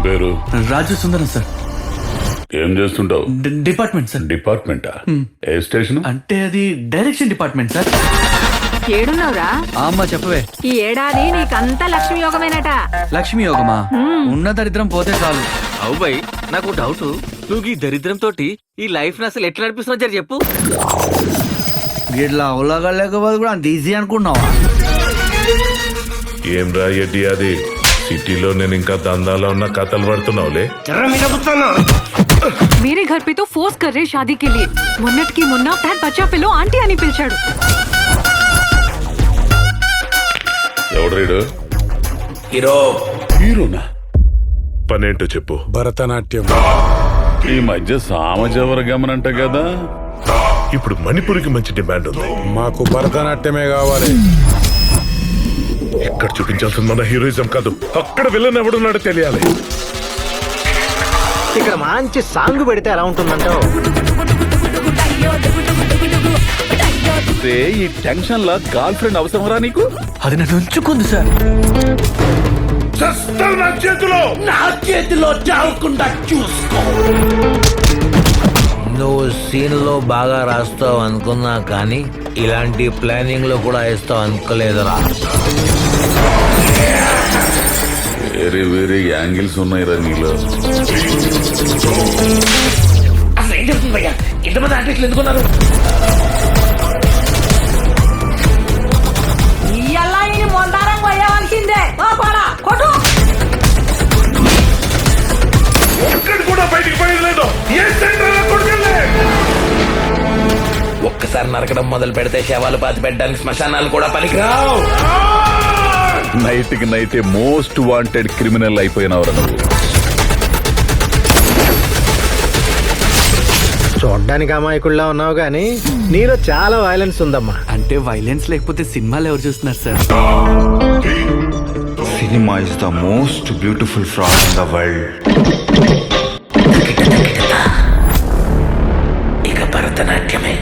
ఏం పేరు? రాజు సుందరం సార్. ఏం చేస్తుంటావు? Department sir. డిపార్ట్మెంటా? ఏ స్టేషన్? అంటే అది డైరెక్షన్ డిపార్ట్మెంట్ సార్. ఏడున్నావురా? అమ్మా చెప్పవే. ఈ ఏడాది నీకంతా లక్ష్మి యోగమేనట. లక్ష్మి యోగమా? ఉన్న దరిద్రం పోతే చాలు. అవు బై, నాకు డౌట్. నువ్వు ఈ దరిద్రం తోటి ఈ లైఫ్ ని అసలు ఎట్లా నడిపిస్తున్నావు జర చెప్పు. ఇట్లా ఉల్లగలేకపోతే కూడా అంత ఈజీ అనుకున్నావా? ఏం రా ఎడ్డి అది సిటీలో నేను ఇంకా దందాలో ఉన్న కథలు పడుతున్నావులే. मेरे घर पे तो फोर्स कर रहे शादी के लिए. మొన్నటికి మొన్న ప్యాట్ బచ్చా పిల్లో ఆంటీ అని పిలిచాడు. ఎవడ్రీడు? హీరో. హీరోనా? పనేంటో చెప్పు. భరతనాట్యం. ఈ మధ్య సామజవర గమనంట కదా. ఇప్పుడు మణిపూర్కి మంచి డిమాండ్ ఉంది. మాకు భరతనాట్యమే కావాలి. ఇక్కడ చూపించాల్సింది మన హీరోయిజం కాదు, అక్కడ విలన్ ఎవడున్నాడో తెలియాలి. ఇక్కడ మంచి సాంగ్ పెడితే ఎలా ఉంటుందంటావు? ఈ టెన్షన్ లా గర్ల్ ఫ్రెండ్ అవసరమరా నీకు? అది నన్ను ఉంచుకుంది సార్. నా చేతిలో చావకుండా చూసుకో. నువ్వు సీన్ లో బాగా రాస్తావు అనుకున్నా కానీ ఇలాంటి ప్లానింగ్ లో కూడా వేస్తావు అనుకోలేదురా. వేరే వేరే యాంగిల్స్ ఉన్నాయిరా నీలో. అసలు ఏం జరుగుతుందయ్యా? ఇంతమంది ఆర్టిస్టులు ఎందుకున్నారు? ఒక్కడు కూడా బయటికి పోయలేదు. ఏ సెంటర్ కొడుకెళ్ళే ఒక్కసారి నరకడం మొదలు పెడితే శవాలు పాతి పెట్టడానికి శ్మశానాలు కూడా పనికిరావు. నైట్ కి నైటే మోస్ట్ వాంటెడ్ క్రిమినల్ అయిపోయినవరా నువ్వు. చూడ్డానికి అమాయకుల్లా ఉన్నావు కానీ నీలో చాలా వైలెన్స్ ఉందమ్మా. అంటే వైలెన్స్ లేకపోతే సినిమాలు ఎవరు చూస్తున్నారు sir? Cinema is the most beautiful fraud in the world. ఇక భరతనాట్యమే.